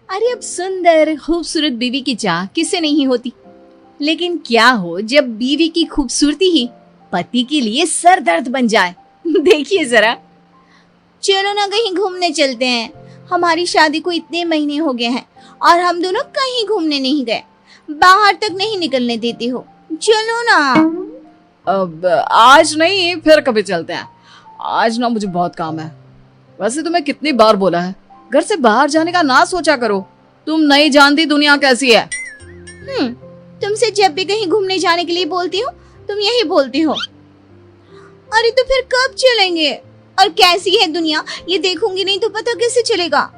अरे अब सुंदर खूबसूरत बीवी की चाह किसे नहीं होती, लेकिन क्या हो जब बीवी की खूबसूरती ही पति के लिए सर दर्द बन जाए। देखिए जरा। चलो ना कहीं घूमने चलते हैं। हमारी शादी को इतने महीने हो गए हैं और हम दोनों कहीं घूमने नहीं गए। बाहर तक नहीं निकलने देती हो। चलो ना। अब आज नहीं, फिर कभी चलते हैं। आज ना मुझे बहुत काम है। वैसे तुम्हें कितनी बार बोला है घर से बाहर जाने का ना सोचा करो। तुम नहीं जानती दुनिया कैसी है। तुमसे जब भी कहीं घूमने जाने के लिए बोलती हूँ तुम यही बोलती हो। अरे तो फिर कब चलेंगे? और कैसी है दुनिया ये देखूंगी नहीं तो पता कैसे चलेगा।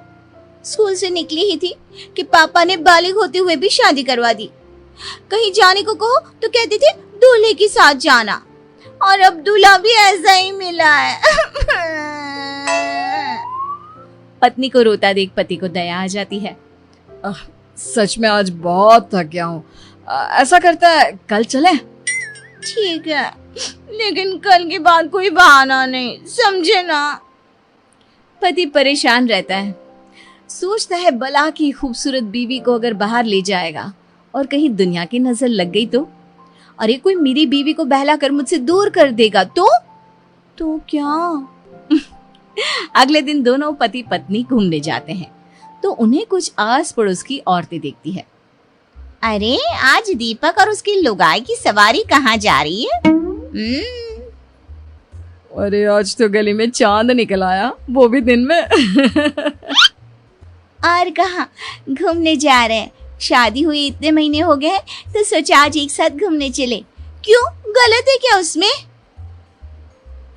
स्कूल से निकली ही थी कि पापा ने बालिग होते हुए भी शादी करवा दी। कहीं जाने को कहो तो कहते थे दूल्हे के साथ जाना, और अब दूल्हा भी ऐसा ही मिला है। पत्नी को रोता देख पति को दया आ जाती है। सच में आज बहुत थक गया हूँ। ऐसा करता है कल चले? ठीक है, लेकिन कल के बाद कोई बहाना नहीं, समझे ना। पति परेशान रहता है, सोचता है भला की खूबसूरत बीवी को अगर बाहर ले जाएगा और कहीं दुनिया की नजर लग गई तो। अरे कोई मेरी बीवी को बहला कर मुझसे दूर कर देगा तो क्या। अगले दिन दोनों पति पत्नी घूमने जाते हैं तो उन्हें कुछ आस पड़ोस की औरतें देखती है। अरे आज दीपक और उसकी लुगाई की सवारी कहाँ जा रही है? अरे आज तो गली में चांद निकल आया, वो भी दिन में। और कहाँ घूमने जा रहे हैं? शादी हुई इतने महीने हो गए तो सोचा आज एक साथ घूमने चले। क्यों, गलत है क्या उसमें?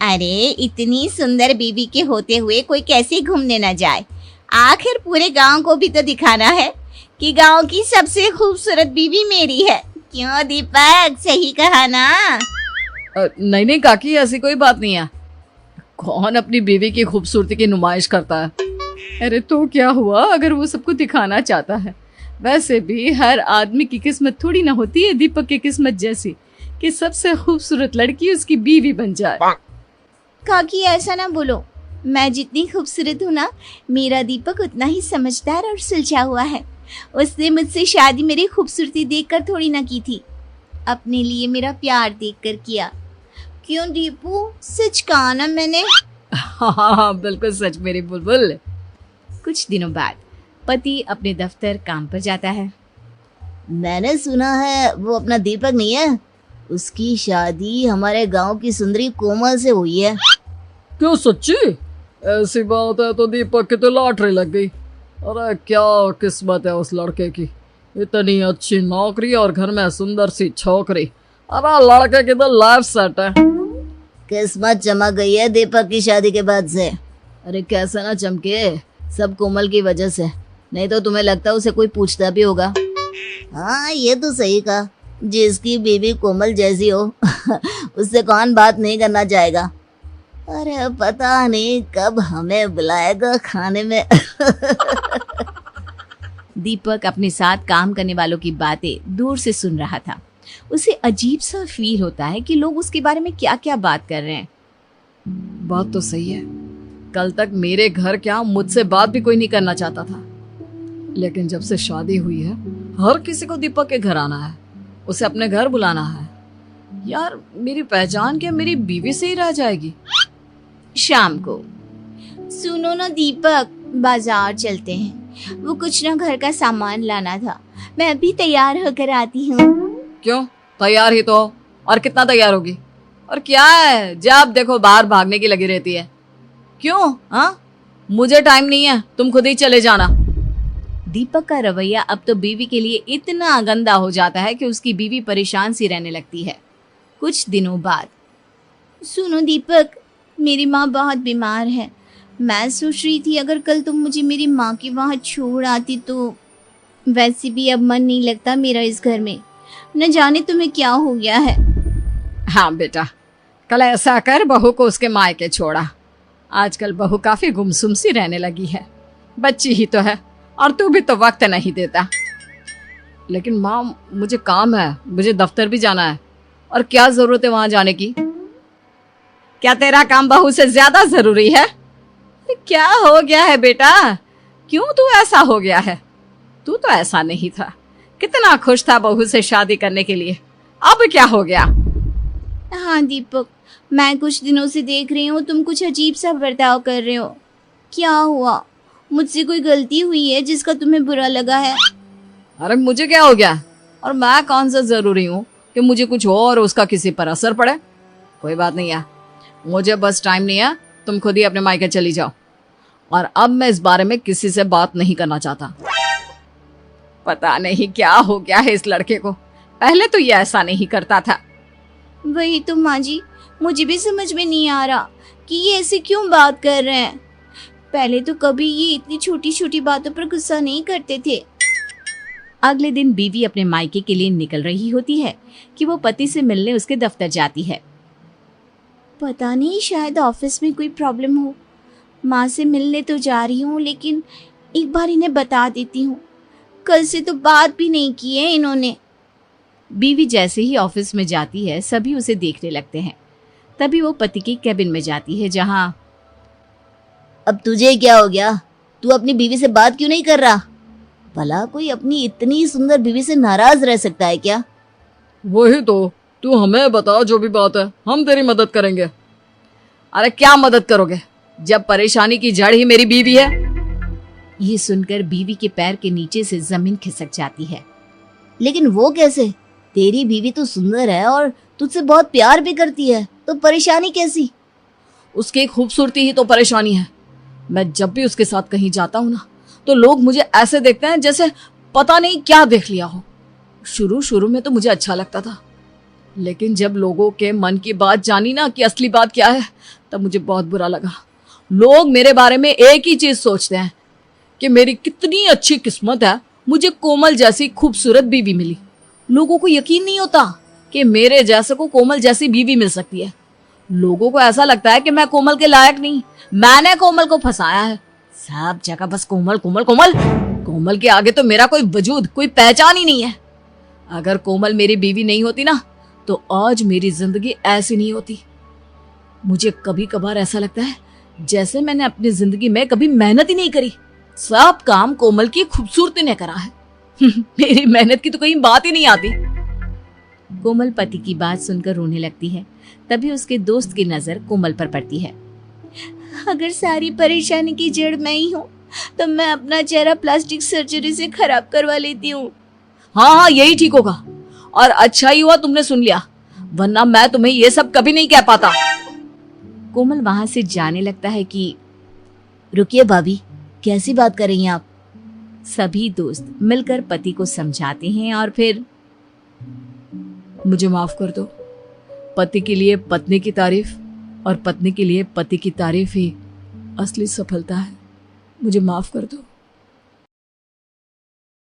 अरे इतनी सुंदर बीवी के होते हुए कोई कैसे घूमने न जाए। आखिर पूरे गांव को भी तो दिखाना है कि गांव की सबसे खूबसूरत बीवी मेरी है। क्यों दीपक, सही कहा ना? नहीं काकी, ऐसी कोई बात नहीं है। कौन अपनी बीवी की खूबसूरती की नुमाइश करता है? अरे तो क्या हुआ अगर वो सबको दिखाना चाहता है। वैसे भी हर आदमी की किस्मत थोड़ी ना होती है दीपक की किस्मत जैसी कि सबसे खूबसूरत लड़की उसकी बीवी बन जाए। काकी ऐसा ना बोलो, मैं जितनी खूबसूरत हूँ ना, मेरा दीपक उतना ही समझदार और सुलझा हुआ है। उसने मुझसे शादी मेरी खूबसूरती देखकर थोड़ी ना की थी, अपने लिए मेरा प्यार देखकर किया। क्यों दीपू, सच कहा ना मैंने? हाँ, बिल्कुल सच मेरी बुलबुल। कुछ दिनों बाद पति अपने दफ्तर काम पर जाता है। मैंने सुना है वो अपना दीपक नहीं है, उसकी शादी हमारे गांव की सुंदरी कोमल से हुई है। क्यों सच्ची? ऐसी बात है तो दीपक की तो लॉटरी लग गई। अरे क्या किस्मत है उस लड़के की, इतनी अच्छी नौकरी और घर में सुंदर सी छोकरी। अरे लड़के की तो लाइफ सेट है। किस्मत चमक गई है दीपक की शादी के बाद से। अरे कैसे ना चमके, सब कोमल की वजह से, नहीं तो तुम्हें लगता उसे कोई पूछता भी होगा। हाँ ये तो सही कहा, जिसकी बीवी कोमल जैसी हो उससे कौन बात नहीं करना चाहेगा। अरे पता नहीं कब हमें बुलाएगा खाने में। दीपक अपने साथ काम करने वालों की बातें दूर से सुन रहा था। उसे अजीब सा फील होता है कि लोग उसके बारे में क्या क्या बात कर रहे हैं। बात तो सही है, कल तक मेरे घर क्या मुझसे बात भी कोई नहीं करना चाहता था, लेकिन जब से शादी हुई है हर किसी को दीपक के घर आना है, उसे अपने घर बुलाना है। यार मेरी पहचान क्या मेरी बीवी से ही रह जाएगी? शाम को, सुनो ना दीपक, बाजार चलते हैं, वो कुछ ना घर का सामान लाना था। मैं अभी तैयार होकर आती हूँ। क्यों, तैयार ही तो हो, और कितना तैयार होगी? और क्या है जब देखो बाहर भागने की लगी रहती है। क्यों? हाँ, मुझे टाइम नहीं है, तुम खुद ही चले जाना। दीपक का रवैया अब तो बीवी के लिए इतना गंदा हो जाता है कि उसकी बीवी परेशान सी रहने लगती है। कुछ दिनों बाद, सुनो दीपक, मेरी माँ बहुत बीमार है। मैं सोच रही थी अगर कल तुम मुझे मेरी माँ के वहाँ छोड़ आती तो। वैसे भी अब मन नहीं लगता मेरा इस घर में, न जाने तुम्हें क्या हो गया है। हाँ बेटा, कल ऐसा कर बहू को उसके मायके छोड़ा। आजकल बहू काफी गुमसुम सी रहने लगी है, बच्ची ही तो है और तू भी तो वक्त नहीं देता। लेकिन माँ मुझे काम है, मुझे दफ्तर भी जाना है, और क्या जरूरत है वहां जाने की? क्या तेरा काम बहू से ज्यादा जरूरी है? क्या हो गया है बेटा, क्यों तू ऐसा हो गया है? तू तो ऐसा नहीं था, कितना खुश था बहू से शादी करने के लिए, अब क्या हो गया? हाँ दीपक, मैं कुछ दिनों से देख रही हूँ तुम कुछ अजीब सा बर्ताव कर रहे हो। क्या हुआ? मुझसे कोई गलती हुई है जिसका तुम्हें बुरा लगा है? अरे मुझे क्या हो गया, और मैं कौन सा जरूरी हूँ कि मुझे कुछ हो और उसका किसी पर असर पड़े? कोई बात नहीं है, मुझे बस टाइम नहीं है, तुम खुद ही अपने मायके चली जाओ, और अब मैं इस बारे में किसी से बात नहीं करना चाहता। पता नहीं क्या हो गया है इस लड़के को, पहले तो ये ऐसा नहीं करता था। वही तो माँ जी, मुझे भी समझ में नहीं आ रहा कि ये ऐसे क्यों बात कर रहे हैं। पहले तो कभी ये इतनी छोटी छोटी बातों पर गुस्सा नहीं करते थे। अगले दिन बीवी अपने मायके के लिए निकल रही होती है कि वो पति से मिलने उसके दफ्तर जाती है। पता नहीं, शायद ऑफिस में कोई प्रॉब्लम हो। माँ से मिलने तो जा रही हूँ, लेकिन एक बार इन्हें बता देती हूँ। कल से तो बात भी नहीं की है इन्होंने। बीवी जैसे ही ऑफिस में जाती है सभी उसे देखने लगते हैं। तभी वो पति की कैबिन में जाती है, जहाँ अब तुझे क्या हो गया? तू अपनी बीवी से बात क्यों नहीं कर रहा? भला कोई अपनी इतनी सुंदर बीवी से नाराज रह सकता है क्या? वही तो, तू हमें बता, जो भी बात है हम तेरी मदद करेंगे। अरे क्या मदद करोगे जब परेशानी की जड़ ही मेरी बीवी है? ये सुनकर बीवी के पैर के नीचे से जमीन खिसक जाती है। लेकिन वो कैसे? तेरी बीवी तो सुंदर है और तुझसे बहुत प्यार भी करती है, तो परेशानी कैसी? उसकी खूबसूरती ही तो परेशानी है। मैं जब भी उसके साथ कहीं जाता हूँ ना, तो लोग मुझे ऐसे देखते हैं जैसे पता नहीं क्या देख लिया हो। शुरू शुरू में तो मुझे अच्छा लगता था, लेकिन जब लोगों के मन की बात जानी ना कि असली बात क्या है, तब मुझे बहुत बुरा लगा। लोग मेरे बारे में एक ही चीज सोचते हैं कि मेरी कितनी अच्छी किस्मत है, मुझे कोमल जैसी खूबसूरत बीवी मिली। लोगों को यकीन नहीं होता कि मेरे जैसे को कोमल जैसी बीवी मिल सकती है। लोगों को ऐसा लगता है कि मैं कोमल के लायक नहीं, मैंने कोमल को फंसाया है। सब जगह बस कोमल कोमल कोमल। कोमल के आगे तो मेरा कोई वजूद, कोई पहचान ही नहीं है। अगर कोमल मेरी बीवी नहीं होती ना, तो आज मेरी जिंदगी ऐसी नहीं होती। मुझे कभी कभार ऐसा लगता है जैसे मैंने अपनी जिंदगी में कभी मेहनत ही नहीं करी, सब काम कोमल की खूबसूरती ने करा है। मेरी मेहनत की तो कहीं बात ही नहीं आती। कोमल पति की बात सुनकर रोने लगती है। तभी उसके दोस्त की नजर कोमल पर पड़ती है। अगर सारी परेशानी की जड़ मैं ही हूँ, तो मैं अपना चेहरा प्लास्टिक सर्जरी से खराब करवा लेती हूँ। हाँ हाँ, यही ठीक होगा, और अच्छा ही हुआ तुमने सुन लिया, वरना मैं तुम्हें ये सब कभी नहीं कह पाता। कोमल वहां से जाने लगता है कि रुकिए भाभी, कैसी बात कर रही हैं आप? सभी दोस्त मिलकर पति को समझाते हैं और फिर मुझे माफ कर दो। पति के लिए पत्नी की तारीफ और पत्नी के लिए पति की तारीफ ही असली सफलता है। मुझे माफ कर दो।